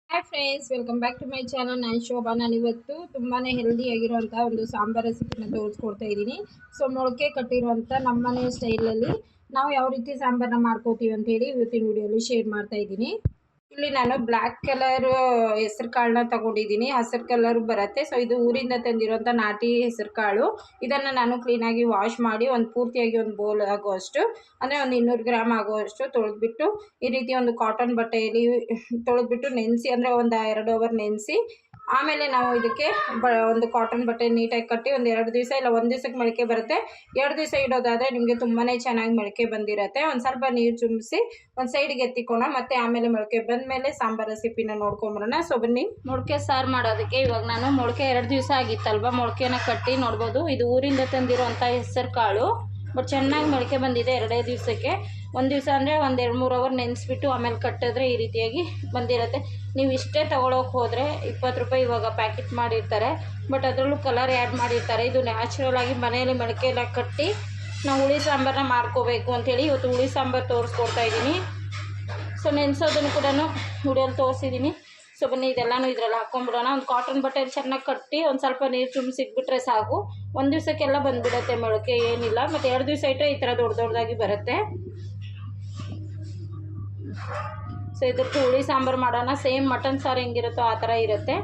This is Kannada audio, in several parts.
Hi friends, welcome back to my channel. ನಾನು ಶೋಭಾ. ನಾನು ಇವತ್ತು ತುಂಬಾ ಹೆಲ್ದಿಯಾಗಿರುವಂಥ ಒಂದು ಸಾಂಬಾರ್ ರೆಸಿಪಿನ ತೋರಿಸ್ಕೊಡ್ತಾ ಇದ್ದೀನಿ. ಸೊ ಮೊಳಕೆ ಕಟ್ಟಿರುವಂಥ ನಮ್ಮನೆ ಸ್ಟೈಲಲ್ಲಿ ನಾವು ಯಾವ ರೀತಿ ಸಾಂಬಾರನ್ನ ಮಾಡ್ಕೋತೀವಿ ಅಂತೇಳಿ ಇವತ್ತಿನ ವಿಡಿಯೋಲಿ ಶೇರ್ ಮಾಡ್ತಾ ಇದ್ದೀನಿ. ಇಲ್ಲಿ ನಾನು ಬ್ಲ್ಯಾಕ್ ಕಲರ್ ಹೆಸರು ಕಾಳನ್ನ ತಗೊಂಡಿದ್ದೀನಿ. ಹಸಿರು ಕಲರ್ ಬರುತ್ತೆ. ಸೊ ಇದು ಊರಿಂದ ತಂದಿರುವಂಥ ನಾಟಿ ಹೆಸರು ಕಾಳು. ಇದನ್ನು ನಾನು ಕ್ಲೀನಾಗಿ ವಾಶ್ ಮಾಡಿ ಒಂದು ಪೂರ್ತಿಯಾಗಿ ಒಂದು ಬೌಲ್ ಆಗುವಷ್ಟು, ಅಂದರೆ ಒಂದು 200 ಗ್ರಾಮ್ ಆಗುವಷ್ಟು ತೊಳೆದ್ಬಿಟ್ಟು ಈ ರೀತಿ ಒಂದು ಕಾಟನ್ ಬಟ್ಟೆಯಲ್ಲಿ ತೊಳೆದ್ಬಿಟ್ಟು ನೆನೆಸಿ, ಅಂದರೆ ಒಂದು 2 ಅವರ್ ನೆನೆಸಿ, ಆಮೇಲೆ ನಾವು ಇದಕ್ಕೆ ಒಂದು ಕಾಟನ್ ಬಟ್ಟೆ ನೀಟಾಗಿ ಕಟ್ಟಿ ಒಂದು 2 ದಿವಸ ಇಲ್ಲ 1 ದಿವಸಕ್ಕೆ ಮೊಳಕೆ ಬರುತ್ತೆ. 2 ದಿವಸ ಇಡೋದಾದರೆ ನಿಮಗೆ ತುಂಬಾ ಚೆನ್ನಾಗಿ ಮೊಳಕೆ ಬಂದಿರುತ್ತೆ. ಒಂದು ಸ್ವಲ್ಪ ನೀರು ಚುಮ್ಮಿಸಿ ಒಂದು ಸೈಡ್ಗೆ ಎತ್ತಿಕೋಣ, ಮತ್ತು ಆಮೇಲೆ ಮೊಳಕೆ ಬಂದಮೇಲೆ ಸಾಂಬಾರು ರೆಸಿಪಿನ ನೋಡ್ಕೊಂಬರೋಣ. ಸೊ ಬನ್ನಿ. ಮೊಳಕೆ ಸಾರು ಮಾಡೋದಕ್ಕೆ ಇವಾಗ ನಾನು ಮೊಳಕೆ 2 ದಿವಸ ಆಗಿತ್ತಲ್ವ, ಮೊಳಕೆನ ಕಟ್ಟಿ ನೋಡ್ಬೋದು. ಇದು ಊರಿಂದ ತಂದಿರೋಂಥ ಹೆಸರು ಕಾಳು. ಬಟ್ ಚೆನ್ನಾಗಿ ಮೊಳಕೆ ಬಂದಿದೆ 2 ದಿವಸಕ್ಕೆ. 1 ದಿವಸ ಅಂದರೆ ಒಂದು 2-3 ಅವರ್ ನೆನೆಸ್ಬಿಟ್ಟು ಆಮೇಲೆ ಕಟ್ಟಿದ್ರೆ ಈ ರೀತಿಯಾಗಿ ಬಂದಿರುತ್ತೆ. ನೀವು ಇಷ್ಟೇ ತೊಗೊಳೋಕೆ ಹೋದರೆ 20 ರೂಪಾಯಿ ಇವಾಗ ಪ್ಯಾಕೆಟ್ ಮಾಡಿರ್ತಾರೆ. ಬಟ್ ಅದರಲ್ಲೂ ಕಲರ್ ಆ್ಯಡ್ ಮಾಡಿರ್ತಾರೆ. ಇದು ನ್ಯಾಚುರಲ್ ಆಗಿ ಮನೆಯಲ್ಲಿ ಮೊಳಕೆ ಎಲ್ಲ ಕಟ್ಟಿ ನಾವು ಹುಳಿ ಸಾಂಬಾರನ್ನ ಮಾಡ್ಕೋಬೇಕು ಅಂಥೇಳಿ ಇವತ್ತು ಹುಳಿ ಸಾಂಬಾರು ತೋರಿಸ್ಕೊಡ್ತಾ ಇದ್ದೀನಿ. ಸೊ ನೆನೆಸೋದನ್ನು ಕೂಡ ವಿಡಿಯೋಲಿ ತೋರಿಸಿದ್ದೀನಿ. ಸೊ ಬನ್ನಿ, ಇದೆಲ್ಲನೂ ಇದರಲ್ಲಿ ಹಾಕ್ಕೊಂಡ್ಬಿಡೋಣ. ಒಂದು ಕಾಟನ್ ಬಟ್ಟೆಯಲ್ಲಿ ಚೆನ್ನಾಗಿ ಕಟ್ಟಿ ಒಂದು ಸ್ವಲ್ಪ ನೀರು ತುಂಬಿಸಿಟ್ಬಿಟ್ರೆ ಸಾಕು. 1 ದಿವಸಕ್ಕೆಲ್ಲ ಬಂದುಬಿಡುತ್ತೆ ಮೊಳಕೆ, ಏನಿಲ್ಲ. ಮತ್ತು 2 ದಿವಸ ಇಟ್ಟರೆ ಈ ಥರ ದೊಡ್ಡದಾಗಿ ಬರುತ್ತೆ. ಸೊ ಇದಕ್ಕೆ ಹುಳಿ ಸಾಂಬಾರು ಮಾಡೋಣ. ಸೇಮ್ ಮಟನ್ ಸಾರು ಹೆಂಗಿರುತ್ತೋ ಆ ಥರ ಇರುತ್ತೆ.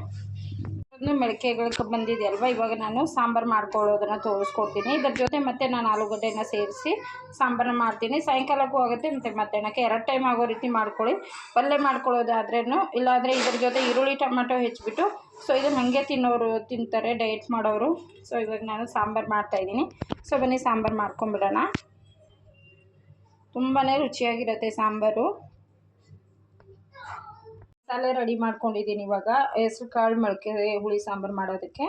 ಅದನ್ನು ಮೊಳಕೆಗಳಿಗೆ ಬಂದಿದೆಯಲ್ವ, ಇವಾಗ ನಾನು ಸಾಂಬಾರು ಮಾಡ್ಕೊಳ್ಳೋದನ್ನು ತೋರಿಸ್ಕೊಡ್ತೀನಿ. ಇದ್ರ ಜೊತೆ ಮತ್ತೆ ನಾನು ಆಲೂಗಡ್ಡೆನ ಸೇರಿಸಿ ಸಾಂಬಾರನ್ನ ಮಾಡ್ತೀನಿ. ಸಾಯಂಕಾಲಕ್ಕೂ ಆಗುತ್ತೆ ಮತ್ತು ಮಧ್ಯಾಹ್ನಕ್ಕೆ 2 ಟೈಮ್ ಆಗೋ ರೀತಿ ಮಾಡ್ಕೊಳ್ಳಿ. ಪಲ್ಯ ಮಾಡ್ಕೊಳ್ಳೋದಾದ್ರೂ, ಇಲ್ಲಾಂದರೆ ಇದ್ರ ಜೊತೆ ಈರುಳ್ಳಿ ಟೊಮೆಟೊ ಹೆಚ್ಚಿಬಿಟ್ಟು, ಸೊ ಇದನ್ನು ಹಾಗೆ ತಿನ್ನೋರು ತಿಂತಾರೆ, ಡಯಟ್ ಮಾಡೋರು. ಸೊ ಇವಾಗ ನಾನು ಸಾಂಬಾರು ಮಾಡ್ತಾಯಿದ್ದೀನಿ. ಸೊ ಬನ್ನಿ ಸಾಂಬಾರು ಮಾಡ್ಕೊಂಬಿಡೋಣ. ತುಂಬಾ ರುಚಿಯಾಗಿರುತ್ತೆ ಸಾಂಬಾರು. ಮಸಾಲೆ ರೆಡಿ ಮಾಡ್ಕೊಂಡಿದ್ದೀನಿ. ಇವಾಗ ಹೆಸ್ರು ಕಾಳು ಮೊಳಕೆ ಹುಳಿ ಸಾಂಬಾರು ಮಾಡೋದಕ್ಕೆ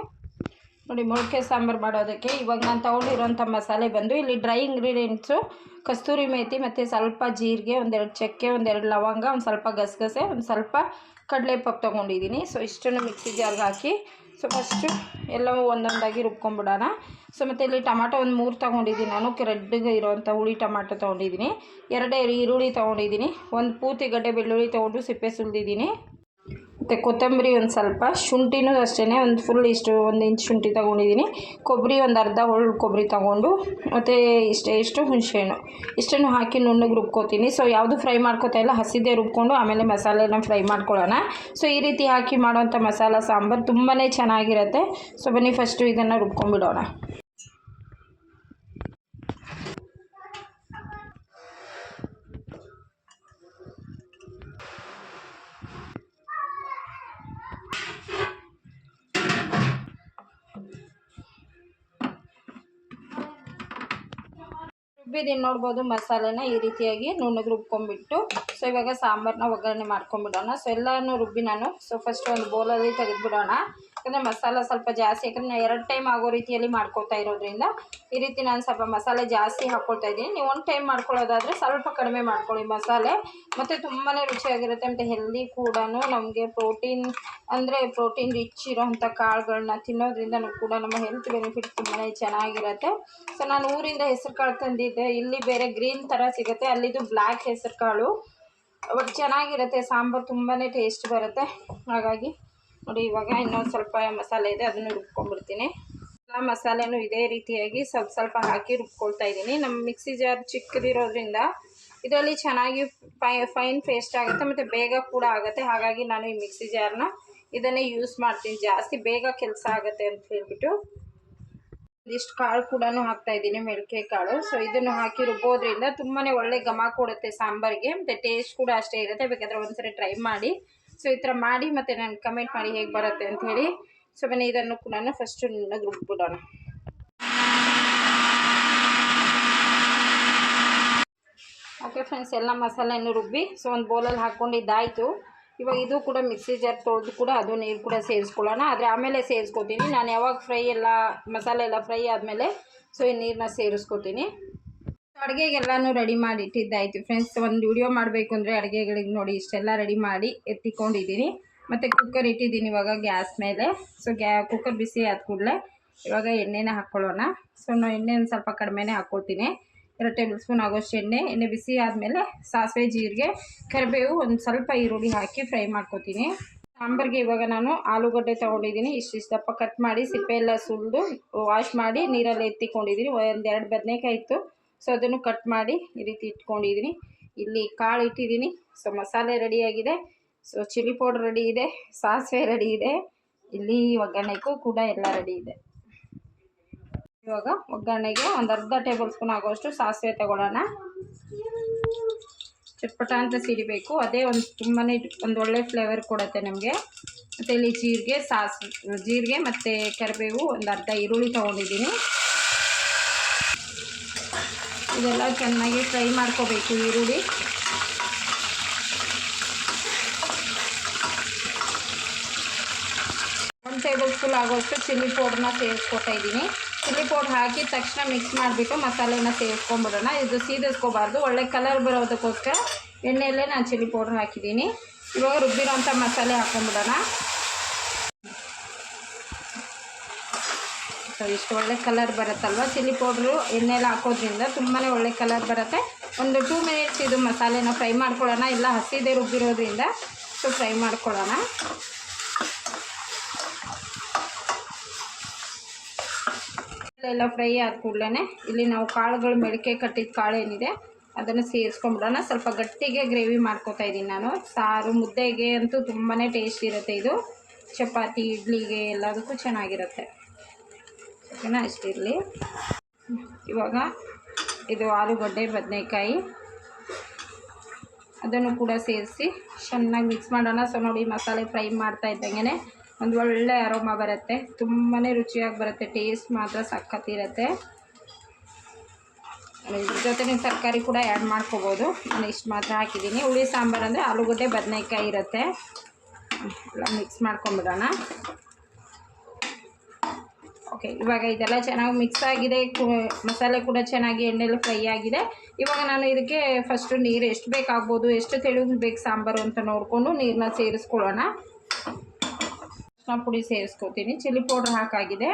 ನೋಡಿ. ಮೊಳಕೆ ಸಾಂಬಾರು ಮಾಡೋದಕ್ಕೆ ಇವಾಗ ನಾನು ತೊಗೊಂಡಿರೋಂಥ ಮಸಾಲೆ ಬಂದು, ಇಲ್ಲಿ ಡ್ರೈ ಇಂಗ್ರೀಡಿಯೆಂಟ್ಸು ಕಸ್ತೂರಿ ಮೇಥಿ ಮತ್ತು ಸ್ವಲ್ಪ ಜೀರಿಗೆ, 1-2 ಚಕ್ಕೆ, 1-2 ಲವಂಗ, ಒಂದು ಸ್ವಲ್ಪ ಗಸಗಸೆ, ಒಂದು ಸ್ವಲ್ಪ ಕಡಲೆಪಪ್ಪು ತೊಗೊಂಡಿದ್ದೀನಿ. ಸೊ ಇಷ್ಟನ್ನು ಮಿಕ್ಸಿ ಜಾರ್ಗೆ ಹಾಕಿ ಸೊ ಫಸ್ಟು ಎಲ್ಲವೂ ಒಂದೊಂದಾಗಿ ರುಬ್ಕೊಂಬಿಡೋಣ. ಸೊ ಮತ್ತು ಇಲ್ಲಿ ಟೊಮಾಟೊ ಒಂದು 3 ತೊಗೊಂಡಿದ್ದೀನಿ. ನಾನು ರೆಡ್ಗೆ ಇರೋವಂಥ ಹುಳಿ ಟೊಮಾಟೊ ತೊಗೊಂಡಿದ್ದೀನಿ. 2 ಈರುಳ್ಳಿ ತೊಗೊಂಡಿದ್ದೀನಿ. ಒಂದು ಪೂರ್ತಿ ಗಡ್ಡೆ ಬೆಳ್ಳುಳ್ಳಿ ತೊಗೊಂಡು ಸಿಪ್ಪೆ ಸುಲಿದಿದ್ದೀನಿ. ಮತ್ತು ಕೊತ್ತಂಬರಿ ಒಂದು ಸ್ವಲ್ಪ, ಶುಂಠಿನೂ ಅಷ್ಟೇ ಒಂದು ಫುಲ್ ಇಷ್ಟು 1 ಇಂಚ್ ಶುಂಠಿ ತೊಗೊಂಡಿದ್ದೀನಿ. ಕೊಬ್ಬರಿ ಒಂದು ಅರ್ಧ ಹೋಳು ಕೊಬ್ಬರಿ ತೊಗೊಂಡು, ಮತ್ತು ಇಷ್ಟು ಹುಣಸೆಹಣ್ಣು, ಇಷ್ಟನ್ನು ಹಾಕಿ ನುಣ್ಣಗೆ ರುಬ್ಕೋತೀನಿ. ಸೊ ಯಾವುದು ಫ್ರೈ ಮಾಡ್ಕೋತಾ ಇಲ್ಲ, ಹಸಿದೇ ರುಬ್ಕೊಂಡು ಆಮೇಲೆ ಮಸಾಲೆನ ಫ್ರೈ ಮಾಡ್ಕೊಳ್ಳೋಣ. ಸೊ ಈ ರೀತಿ ಹಾಕಿ ಮಾಡೋವಂಥ ಮಸಾಲ ಸಾಂಬಾರು ತುಂಬಾ ಚೆನ್ನಾಗಿರುತ್ತೆ. ಸೊ ಬನ್ನಿ ಫಸ್ಟು ಇದನ್ನು ರುಬ್ಕೊಂಡ್ಬಿಡೋಣ. ರುಬ್ಬಿದ್ದೀನಿ ನೋಡ್ಬೋದು ಮಸಾಲೆನ ಈ ರೀತಿಯಾಗಿ ನುಣ್ಣಗೆ ರುಬ್ಕೊಂಡ್ಬಿಟ್ಟು. ಸೊ ಇವಾಗ ಸಾಂಬಾರನ್ನ ಒಗ್ಗರಣೆ ಮಾಡ್ಕೊಂಬಿಡೋಣ. ಸೊ ಎಲ್ಲನೂ ರುಬ್ಬಿ ನಾನು ಫಸ್ಟ್ ಒಂದು ಬೌಲಲ್ಲಿ ತೆಗೆದುಬಿಡೋಣ. ಯಾಕಂದರೆ ಮಸಾಲ ಸ್ವಲ್ಪ ಜಾಸ್ತಿ, ಯಾಕಂದರೆ ನಾನು 2 ಟೈಮ್ ಆಗೋ ರೀತಿಯಲ್ಲಿ ಮಾಡ್ಕೊತಾ ಇರೋದ್ರಿಂದ ಈ ರೀತಿ ನಾನು ಸ್ವಲ್ಪ ಮಸಾಲೆ ಜಾಸ್ತಿ ಹಾಕ್ಕೊಳ್ತಾ ಇದ್ದೀನಿ. ನೀವು 1 ಟೈಮ್ ಮಾಡ್ಕೊಳ್ಳೋದಾದರೆ ಸ್ವಲ್ಪ ಕಡಿಮೆ ಮಾಡ್ಕೊಳ್ಳಿ ಮಸಾಲೆ, ಮತ್ತು ತುಂಬಾ ರುಚಿಯಾಗಿರುತ್ತೆ. ಮತ್ತು ಹೆಲ್ದಿ ಕೂಡ. ನಮಗೆ ಪ್ರೋಟೀನ್ ರಿಚ್ ಇರೋವಂಥ ಕಾಳುಗಳನ್ನ ತಿನ್ನೋದ್ರಿಂದ ಕೂಡ ನಮ್ಮ ಹೆಲ್ತ್ ಬೆನಿಫಿಟ್ ತುಂಬಾ ಚೆನ್ನಾಗಿರುತ್ತೆ. ಸೊ ನಾನು ಊರಿಂದ ಹೆಸರು ಕಾಳು ತಂದಿದ್ದೆ. ಇಲ್ಲಿ ಬೇರೆ ಗ್ರೀನ್ ಥರ ಸಿಗುತ್ತೆ, ಅಲ್ಲಿದು ಬ್ಲ್ಯಾಕ್ ಹೆಸರು ಕಾಳು. ಬಟ್ ಚೆನ್ನಾಗಿರುತ್ತೆ ಸಾಂಬಾರು, ತುಂಬಾ ಟೇಸ್ಟ್ ಬರುತ್ತೆ. ಹಾಗಾಗಿ ನೋಡಿ, ಇವಾಗ ಇನ್ನೊಂದು ಸ್ವಲ್ಪ ಮಸಾಲೆ ಇದೆ, ಅದನ್ನು ರುಬ್ಕೊಂಡ್ಬಿಡ್ತೀನಿ. ಎಲ್ಲ ಮಸಾಲೆನೂ ಇದೇ ರೀತಿಯಾಗಿ ಸ್ವಲ್ಪ ಹಾಕಿ ರುಬ್ಕೊಳ್ತಾ ಇದ್ದೀನಿ. ನಮ್ಮ ಮಿಕ್ಸಿ ಜಾರ್ ಚಿಕ್ಕದಿರೋದ್ರಿಂದ ಇದರಲ್ಲಿ ಚೆನ್ನಾಗಿ ಫೈನ್ ಪೇಸ್ಟ್ ಆಗುತ್ತೆ, ಮತ್ತು ಬೇಗ ಕೂಡ ಆಗುತ್ತೆ. ಹಾಗಾಗಿ ನಾನು ಈ ಮಿಕ್ಸಿ ಜಾರ್ನ ಇದನ್ನೇ ಯೂಸ್ ಮಾಡ್ತೀನಿ. ಜಾಸ್ತಿ ಬೇಗ ಕೆಲಸ ಆಗುತ್ತೆ ಅಂತ ಹೇಳ್ಬಿಟ್ಟು ಇಷ್ಟು ಕಾಳು ಕೂಡ ಹಾಕ್ತಾಯಿದ್ದೀನಿ, ಮೆಳಕೆ ಕಾಳು. ಸೊ ಇದನ್ನು ಹಾಕಿ ರುಬ್ಬೋದ್ರಿಂದ ತುಂಬಾ ಒಳ್ಳೆ ಘಮ ಕೊಡುತ್ತೆ ಸಾಂಬಾರಿಗೆ, ಮತ್ತು ಟೇಸ್ಟ್ ಕೂಡ ಅಷ್ಟೇ ಇರುತ್ತೆ. ಬೇಕಾದರೆ ಒಂದ್ಸರಿ ಟ್ರೈ ಮಾಡಿ. ಸೊ ಈ ಥರ ಮಾಡಿ ಮತ್ತು ನನಗೆ ಕಮೆಂಟ್ ಮಾಡಿ ಹೇಗೆ ಬರುತ್ತೆ ಅಂಥೇಳಿ. ಸೊ ಬನ್ನಿ ಇದನ್ನು ಕೂಡ ಫಸ್ಟು ನುಣ್ಣಗೆ ರುಬ್ಬಿಬಿಡೋಣ. ಓಕೆ ಫ್ರೆಂಡ್ಸ್, ಎಲ್ಲ ಮಸಾಲೆಯನ್ನು ರುಬ್ಬಿ ಸೊ ಒಂದು ಬೌಲಲ್ಲಿ ಹಾಕ್ಕೊಂಡಿದ್ದಾಯಿತು. ಇವಾಗ ಇದು ಕೂಡ ಮಿಕ್ಸಿ ಜಾರ್ ತೊಳೆದು ಕೂಡ ಅದು ನೀರು ಕೂಡ ಸೇರಿಸ್ಕೊಳ್ಳೋಣ. ಆದರೆ ಆಮೇಲೆ ಸೇರಿಸ್ಕೊತೀನಿ ನಾನು. ಯಾವಾಗ ಮಸಾಲೆ ಎಲ್ಲ ಫ್ರೈ ಆದಮೇಲೆ ಸೊ ಈ ನೀರನ್ನ ಸೇರಿಸ್ಕೊತೀನಿ. ಅಡುಗೆಗೆಲ್ಲನೂ ರೆಡಿ ಮಾಡಿ ಇಟ್ಟಿದ್ದಾಯಿತು ಫ್ರೆಂಡ್ಸ್. ಒಂದು ವಿಡಿಯೋ ಮಾಡಬೇಕು ಅಂದರೆ ಅಡುಗೆಗಳಿಗೆ ನೋಡಿ ಇಷ್ಟೆಲ್ಲ ರೆಡಿ ಮಾಡಿ ಎತ್ತಿಕೊಂಡಿದ್ದೀನಿ. ಮತ್ತು ಕುಕ್ಕರ್ ಇಟ್ಟಿದ್ದೀನಿ ಇವಾಗ ಗ್ಯಾಸ್ ಮೇಲೆ. ಸೊ ಕುಕ್ಕರ್ ಬಿಸಿ ಆದ ಕೂಡಲೇ ಇವಾಗ ಎಣ್ಣೆನ ಹಾಕ್ಕೊಳ್ಳೋಣ. ಸೊ ನಾನು ಎಣ್ಣೆ ಒಂದು ಸ್ವಲ್ಪ ಕಡಿಮೆನೇ ಹಾಕ್ಕೊಳ್ತೀನಿ. 2 ಟೇಬಲ್ ಸ್ಪೂನ್ ಆಗೋಷ್ಟು ಎಣ್ಣೆ ಬಿಸಿ ಆದಮೇಲೆ ಸಾಸಿವೆ ಜೀರಿಗೆ ಕರಿಬೇವು ಒಂದು ಸ್ವಲ್ಪ ಈರುಳ್ಳಿ ಹಾಕಿ ಫ್ರೈ ಮಾಡ್ಕೊತೀನಿ. ಸಾಂಬಾರಿಗೆ ಇವಾಗ ನಾನು ಆಲೂಗಡ್ಡೆ ತೊಗೊಂಡಿದ್ದೀನಿ. ಇಷ್ಟಿಷ್ಟು ದಪ್ಪ ಕಟ್ ಮಾಡಿ ಸಿಪ್ಪೆ ಎಲ್ಲ ಸುಲಿದು ವಾಶ್ ಮಾಡಿ ನೀರಲ್ಲಿ ಎತ್ತಿಕೊಂಡಿದ್ದೀನಿ. 1-2 ಬದನೆಕಾಯಿ ಇತ್ತು, ಸೊ ಅದನ್ನು ಕಟ್ ಮಾಡಿ ಈ ರೀತಿ ಇಟ್ಕೊಂಡಿದ್ದೀನಿ. ಇಲ್ಲಿ ಕಾಳು ಇಟ್ಟಿದ್ದೀನಿ. ಸೊ ಮಸಾಲೆ ರೆಡಿಯಾಗಿದೆ. ಸೊ ಚಿಲ್ಲಿ ಪೌಡ್ರ್ ರೆಡಿ ಇದೆ, ಸಾಸಿವೆ ರೆಡಿ ಇದೆ, ಇಲ್ಲಿ ಒಗ್ಗರಣೆಗೂ ಕೂಡ ಎಲ್ಲ ರೆಡಿ ಇದೆ. ಇವಾಗ ಒಗ್ಗರಣೆಗೆ ಒಂದು ಅರ್ಧ ಟೇಬಲ್ ಸ್ಪೂನ್ ಆಗೋಷ್ಟು ಸಾಸಿವೆ ತಗೊಳ್ಳೋಣ. ಚಟ್ಪಟ ಅಂತ ಸಿಡಿಬೇಕು, ಅದೇ ತುಂಬಾ ಒಂದು ಒಳ್ಳೆ ಫ್ಲೇವರ್ ಕೊಡುತ್ತೆ ನಮಗೆ. ಮತ್ತು ಇಲ್ಲಿ ಜೀರಿಗೆ ಮತ್ತು ಕರಿಬೇವು, ಒಂದು ಅರ್ಧ ಈರುಳ್ಳಿ ತೊಗೊಂಡಿದ್ದೀನಿ. ಇದೆಲ್ಲ ಚೆನ್ನಾಗಿ ಫ್ರೈ ಮಾಡ್ಕೋಬೇಕು ಈರುಳ್ಳಿ. ಒಂದು ಟೇಬಲ್ ಸ್ಪೂನ್ ಆಗೋಷ್ಟು ಚಿಲ್ಲಿ ಪೌಡ್ರನ್ನ ಸೇರಿಸ್ಕೊತಾ ಇದ್ದೀನಿ. ಚಿಲ್ಲಿ ಪೌಡ್ರ್ ಹಾಕಿದ ತಕ್ಷಣ ಮಿಕ್ಸ್ ಮಾಡಿಬಿಟ್ಟು ಮಸಾಲೆನ ಸೇರಿಸ್ಕೊಂಡ್ಬಿಡೋಣ. ಇದು ಸೀದಿಸ್ಕೋಬಾರ್ದು, ಒಳ್ಳೆ ಕಲರ್ ಬರೋದಕ್ಕೋಸ್ಕರ ಎಣ್ಣೆಯಲ್ಲೇ ನಾನು ಚಿಲ್ಲಿ ಪೌಡ್ರ್ ಹಾಕಿದ್ದೀನಿ. ಇವಾಗ ರುಬ್ಬಿರೋಂಥ ಮಸಾಲೆ ಹಾಕ್ಕೊಂಡ್ಬಿಡೋಣ. ಸೊ ಇಷ್ಟು ಒಳ್ಳೆ ಕಲರ್ ಬರುತ್ತಲ್ವ, ಚಿಲ್ಲಿ ಪೌಡ್ರು ಎಣ್ಣೆಲ್ಲ ಹಾಕೋದ್ರಿಂದ ತುಂಬಾ ಒಳ್ಳೆ ಕಲರ್ ಬರುತ್ತೆ. ಒಂದು 2 ಮಿನಿಟ್ಸ್ ಇದು ಮಸಾಲೆನ ಫ್ರೈ ಮಾಡ್ಕೊಳ್ಳೋಣ. ಇಲ್ಲ ಹಸಿದೆ ರುಬ್ಬಿರೋದ್ರಿಂದ ಸೊ ಫ್ರೈ ಮಾಡ್ಕೊಳ್ಳೋಣ. ಎಲ್ಲ ಫ್ರೈ ಆದ ಕೂಡಲೇ ಇಲ್ಲಿ ನಾವು ಕಾಳುಗಳು ಮೆಳಕೆ ಕಟ್ಟಿದ ಕಾಳು ಏನಿದೆ ಅದನ್ನು ಸೇರಿಸ್ಕೊಂಡ್ಬಿಡೋಣ. ಸ್ವಲ್ಪ ಗಟ್ಟಿಗೆ ಗ್ರೇವಿ ಮಾಡ್ಕೊತಾ ಇದ್ದೀನಿ ನಾನು. ಸಾರು ಮುದ್ದೆಗೆ ಅಂತೂ ತುಂಬಾ ಟೇಸ್ಟ್ ಇರುತ್ತೆ. ಇದು ಚಪಾತಿ ಇಡ್ಲಿಗೆ ಎಲ್ಲದಕ್ಕೂ ಚೆನ್ನಾಗಿರುತ್ತೆ. ಓಕೆನಾ, ಇಷ್ಟಿರಲಿ. ಇವಾಗ ಇದು ಆಲೂಗಡ್ಡೆ ಬದನೆಕಾಯಿ ಅದನ್ನು ಕೂಡ ಸೇರಿಸಿ ಚೆನ್ನಾಗಿ ಮಿಕ್ಸ್ ಮಾಡೋಣ. ಸೊ ನೋಡಿ, ಮಸಾಲೆ ಫ್ರೈ ಮಾಡ್ತಾ ಇದ್ದಂಗೆ ಒಂದು ಒಳ್ಳೆ ಅರೋಮ ಬರುತ್ತೆ, ತುಂಬಾ ರುಚಿಯಾಗಿ ಬರುತ್ತೆ. ಟೇಸ್ಟ್ ಮಾತ್ರ ಸಖತ್ತಿರುತ್ತೆ. ಇದ್ರ ಜೊತೆ ನೀವು ತರಕಾರಿ ಕೂಡ ಆ್ಯಡ್ ಮಾಡ್ಕೋಬೋದು. ನಾನು ಇಷ್ಟು ಮಾತ್ರ ಹಾಕಿದ್ದೀನಿ. ಹುಳಿ ಸಾಂಬಾರು ಅಂದರೆ ಆಲೂಗಡ್ಡೆ ಬದನೆಕಾಯಿ ಇರುತ್ತೆ. ಎಲ್ಲ ಮಿಕ್ಸ್ ಮಾಡ್ಕೊಂಬಿಡೋಣ. ಓಕೆ, ಇವಾಗ ಇದೆಲ್ಲ ಚೆನ್ನಾಗಿ ಮಿಕ್ಸ್ ಆಗಿದೆ. ಮಸಾಲೆ ಕೂಡ ಚೆನ್ನಾಗಿ ಎಣ್ಣೆಲಿ ಫ್ರೈ ಆಗಿದೆ. ಇವಾಗ ನಾನು ಇದಕ್ಕೆ ಫಸ್ಟು ನೀರು ಎಷ್ಟು ಬೇಕಾಗ್ಬೋದು, ಎಷ್ಟು ತೆಳುಗೆ ಬೇಕು ಸಾಂಬಾರು ಅಂತ ನೋಡಿಕೊಂಡು ನೀರನ್ನ ಸೇರಿಸ್ಕೊಳ್ಳೋಣ. ಅರಿಶಿನ ಪುಡಿ ಸೇರಿಸ್ಕೊತೀನಿ. Chilli powder ಹಾಕಾಗಿದೆ.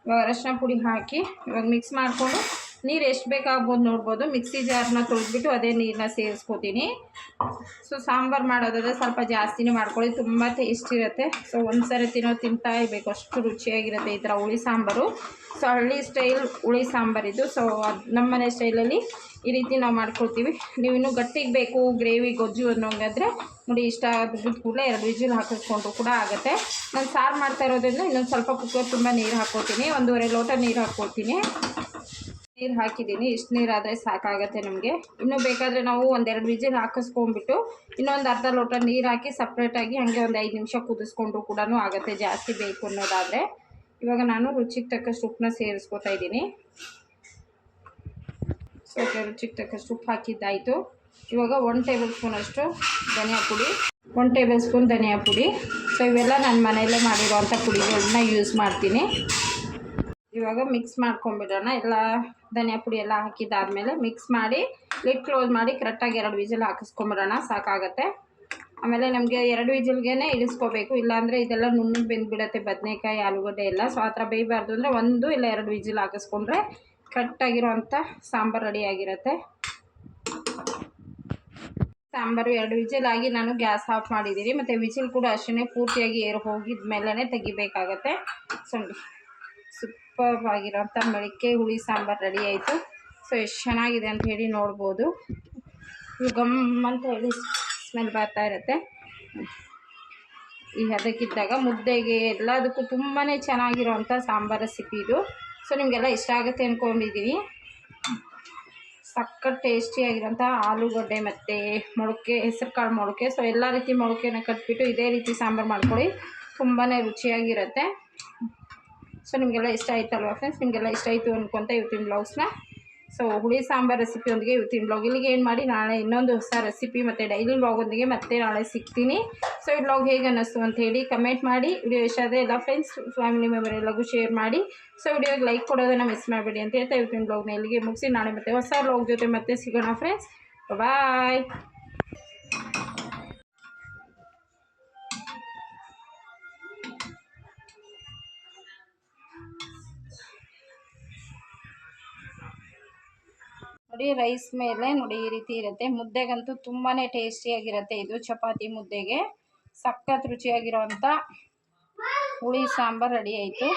ಇವಾಗ ಅರಿಶಿನ ಪುಡಿ ಹಾಕಿ ಇವಾಗ ಮಿಕ್ಸ್ ಮಾಡಿಕೊಂಡು ನೀರು ಎಷ್ಟು ಬೇಕಾಗ್ಬೋದು ನೋಡ್ಬೋದು. ಮಿಕ್ಸಿ ಜಾರನ್ನ ತೊಳೆದ್ಬಿಟ್ಟು ಅದೇ ನೀರನ್ನ ಸೇರಿಸ್ಕೊತೀನಿ. ಸೊ ಸಾಂಬಾರು ಮಾಡೋದಾದರೆ ಸ್ವಲ್ಪ ಜಾಸ್ತಿನೇ ಮಾಡ್ಕೊಳ್ಳಿ, ತುಂಬ ಟೇಸ್ಟ್ ಇರುತ್ತೆ. ಸೊ ಒಂದು ಸರಿ ತಿಂತಾ ಇರಬೇಕು, ಅಷ್ಟು ರುಚಿಯಾಗಿರುತ್ತೆ ಈ ಥರ ಹುಳಿ ಸಾಂಬಾರು. ಸೊ ಹಳ್ಳಿ ಸ್ಟೈಲ್ ಹುಳಿ ಸಾಂಬಾರಿದ್ದು. ಸೊ ಅದು ನಮ್ಮನೆ ಸ್ಟೈಲಲ್ಲಿ ಈ ರೀತಿ ನಾವು ಮಾಡ್ಕೊಳ್ತೀವಿ. ನೀವು ಇನ್ನೂ ಗಟ್ಟಿಗೆ ಬೇಕು ಗ್ರೇವಿ ಗೊಜ್ಜು ಅನ್ನೋಂಗಾದರೆ ನೋಡಿ, ಇಷ್ಟ ಆಗಿದ್ದ ಕೂಡಲೇ 2 ವಿಜಿಲ್ ಹಾಕಿಸ್ಕೊಂಡ್ರು ಕೂಡ ಆಗುತ್ತೆ. ನಾನು ಸಾರು ಮಾಡ್ತಾ ಇರೋದ್ರಿಂದ ಇನ್ನೊಂದು ಸ್ವಲ್ಪ ಕುಕ್ಕರ್ ತುಂಬ ನೀರು ಹಾಕ್ಕೊತೀನಿ. 1.5 ಲೋಟ ನೀರು ಹಾಕ್ಕೊಳ್ತೀನಿ. ನೀರು ಹಾಕಿದ್ದೀನಿ. ಇಷ್ಟು ನೀರಾದರೆ ಸಾಕಾಗುತ್ತೆ ನಮಗೆ. ಇನ್ನೂ ಬೇಕಾದರೆ ನಾವು 1-2 ವಿಜಿಲ್ ಹಾಕಿಸ್ಕೊಂಡ್ಬಿಟ್ಟು ಇನ್ನೊಂದು ಅರ್ಧ ಲೋಟ ನೀರು ಹಾಕಿ ಸಪ್ರೇಟಾಗಿ ಹಾಗೆ ಒಂದು 5 ನಿಮಿಷ ಕುದಿಸ್ಕೊಂಡ್ರು ಕೂಡ ಆಗುತ್ತೆ, ಜಾಸ್ತಿ ಬೇಕು ಅನ್ನೋದಾದರೆ. ಇವಾಗ ನಾನು ರುಚಿಗೆ ತಕ್ಕಷ್ಟು ಉಪ್ಪನ್ನ ಸೇರಿಸ್ಕೊತಾ ಇದ್ದೀನಿ. ಸೊ ರುಚಿಗೆ ತಕ್ಕಷ್ಟು ಉಪ್ಪು ಹಾಕಿದ್ದಾಯಿತು. ಇವಾಗ 1 ಟೇಬಲ್ ಸ್ಪೂನಷ್ಟು ಧನಿಯಾ ಪುಡಿ, 1 ಟೇಬಲ್ ಸ್ಪೂನ್ ಧನಿಯಾ ಪುಡಿ. ಸೊ ಇವೆಲ್ಲ ನಾನು ಮನೆಯಲ್ಲೇ ಮಾಡಿರೋವಂಥ ಪುಡಿಗಳನ್ನ ಯೂಸ್ ಮಾಡ್ತೀನಿ. ಇವಾಗ ಮಿಕ್ಸ್ ಮಾಡ್ಕೊಂಬಿಡೋಣ. ಎಲ್ಲ ಧನಿಯಾ ಪುಡಿ ಎಲ್ಲ ಹಾಕಿದ್ದಾದಮೇಲೆ ಮಿಕ್ಸ್ ಮಾಡಿ ಲಿಡ್ ಕ್ಲೋಸ್ ಮಾಡಿ ಕರೆಕ್ಟಾಗಿ 2 ವಿಜಿಲ್ ಹಾಕಿಸ್ಕೊಂಬಿಡೋಣ, ಸಾಕಾಗುತ್ತೆ. ಆಮೇಲೆ ನಮಗೆ 2 ವಿಜಿಲ್ಗೆ ಇಳಿಸ್ಕೋಬೇಕು, ಇಲ್ಲಾಂದರೆ ಇದೆಲ್ಲ ನುಣ್ಣಗೆ ಬೆಂದುಬಿಡುತ್ತೆ ಬದನೆಕಾಯಿ ಆಲೂಗಡ್ಡೆ ಎಲ್ಲ. ಸೊ ಆ ಥರ ಬೇಯಬಾರ್ದು ಅಂದರೆ 1 ಇಲ್ಲ 2 ವಿಜಿಲ್ ಹಾಕಿಸ್ಕೊಂಡ್ರೆ ಕರೆಕ್ಟಾಗಿರೋವಂಥ ಸಾಂಬಾರು ರೆಡಿಯಾಗಿರುತ್ತೆ. ಸಾಂಬಾರು 2 ವಿಜಿಲ್ ಆಗಿ ನಾನು ಗ್ಯಾಸ್ ಆಫ್ ಮಾಡಿದ್ದೀನಿ. ಮತ್ತು ವಿಜಿಲ್ ಕೂಡ ಅಷ್ಟೇ ಪೂರ್ತಿಯಾಗಿ ಏರು ಹೋಗಿದ ಮೇಲೇ ತೆಗಿಬೇಕಾಗತ್ತೆ. ಸೊ ಸೂಪರ್ ಆಗಿರೋಂಥ ಮಡಿಕೆ ಹುಳಿ ಸಾಂಬಾರು ರೆಡಿ ಆಯಿತು. ಸೊ ಎಷ್ಟು ಚೆನ್ನಾಗಿದೆ ಅಂತ ಹೇಳಿ ನೋಡ್ಬೋದು. ಗಮ್ ಅಂತ ಹೇಳಿ ಸ್ಮೆಲ್ ಬರ್ತಾ ಇರುತ್ತೆ. ಈ ಅದಕ್ಕಿದ್ದಾಗ ಮುದ್ದೆಗೆ ಎಲ್ಲದಕ್ಕೂ ತುಂಬಾ ಚೆನ್ನಾಗಿರೋವಂಥ ಸಾಂಬಾರು ರೆಸಿಪಿ ಇದು. ಸೊ ನಿಮಗೆಲ್ಲ ಇಷ್ಟ ಆಗುತ್ತೆ ಅಂದ್ಕೊಂಡಿದ್ದೀನಿ. ಸಖತ್ ಟೇಸ್ಟಿಯಾಗಿರೋಂಥ ಆಲೂಗಡ್ಡೆ ಮತ್ತು ಮೊಳಕೆ, ಹೆಸರು ಕಾಳು ಮೊಳಕೆ, ಸೊ ಎಲ್ಲ ರೀತಿ ಮೊಳಕೆನ ಕಟ್ಬಿಟ್ಟು ಇದೇ ರೀತಿ ಸಾಂಬಾರು ಮಾಡ್ಕೊಳ್ಳಿ, ತುಂಬಾ ರುಚಿಯಾಗಿರುತ್ತೆ. ಸೊ ನಿಮಗೆಲ್ಲ ಇಷ್ಟ ಆಯ್ತಲ್ವ ಫ್ರೆಂಡ್ಸ್? ನಿಮಗೆಲ್ಲ ಇಷ್ಟ ಆಯಿತು ಅಂದ್ಕೊತ ಇವತ್ತಿನ ಬ್ಲಾಗ್ಸ್ನ ಸೊ ಹುಳಿ ಸಾಂಬಾರು ರೆಸಿಪಿಯೊಂದಿಗೆ ಇವತ್ತಿನ ಬ್ಲಾಗ್ ಇಲ್ಲಿಗೆ ಏನು ಮಾಡಿ, ನಾಳೆ ಇನ್ನೊಂದು ಹೊಸ ರೆಸಿಪಿ ಮತ್ತು ಡೈಲಿ ಬ್ಲಾಗೊಂದಿಗೆ ಮತ್ತೆ ನಾಳೆ ಸಿಗ್ತೀನಿ. ಸೊ ಈ ಬ್ಲಾಗ್ ಹೇಗೆ ಅನ್ನಿಸ್ತು ಅಂತ ಹೇಳಿ ಕಮೆಂಟ್ ಮಾಡಿ. ವಿಡಿಯೋ ಇಷ್ಟ ಆದರೆ ಎಲ್ಲ ಫ್ರೆಂಡ್ಸ್ ಫ್ಯಾಮಿಲಿ ಮೆಂಬರ್ ಎಲ್ಲರಿಗೂ ಶೇರ್ ಮಾಡಿ. ಸೊ ವಿಡಿಯೋಗೆ ಲೈಕ್ ಕೊಡೋದನ್ನು ಮಿಸ್ ಮಾಡಬೇಡಿ ಅಂತ ಹೇಳ್ತಾ ಇವತ್ತಿನ ಬ್ಲಾಗ್ನ ಇಲ್ಲಿಗೆ ಮುಗಿಸಿ ನಾಳೆ ಮತ್ತೆ ಹೊಸ ಬ್ಲಾಗ್ ಜೊತೆ ಮತ್ತೆ ಸಿಗೋಣ ಫ್ರೆಂಡ್ಸ್. ಬಾಯ್. ನೋಡಿ ರೈಸ್ ಮೇಲೆ ನೋಡಿ ಈ ರೀತಿ ಇರುತ್ತೆ. ಮುದ್ದೆಗಂತೂ ತುಂಬಾ ಟೇಸ್ಟಿಯಾಗಿರುತ್ತೆ. ಇದು ಚಪಾತಿ ಮುದ್ದೆಗೆ ಸಖತ್ ರುಚಿಯಾಗಿರೋವಂಥ ಹುಳಿ ಸಾಂಬಾರು ರೆಡಿ ಆಯಿತು.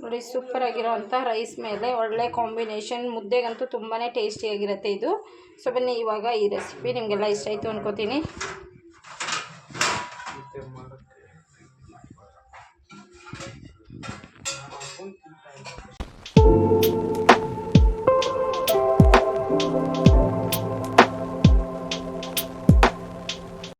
ನೋಡಿ ಸೂಪರ್ ಆಗಿರೋವಂಥ ರೈಸ್ ಮೇಲೆ ಒಳ್ಳೆ ಕಾಂಬಿನೇಷನ್. ಮುದ್ದೆಗಂತೂ ತುಂಬಾ ಟೇಸ್ಟಿಯಾಗಿರುತ್ತೆ ಇದು. ಸೊ ಬನ್ನಿ ಇವಾಗ ಈ ರೆಸಿಪಿ ನಿಮಗೆಲ್ಲ ಇಷ್ಟ ಆಯಿತು ಅನ್ಕೋತೀನಿ.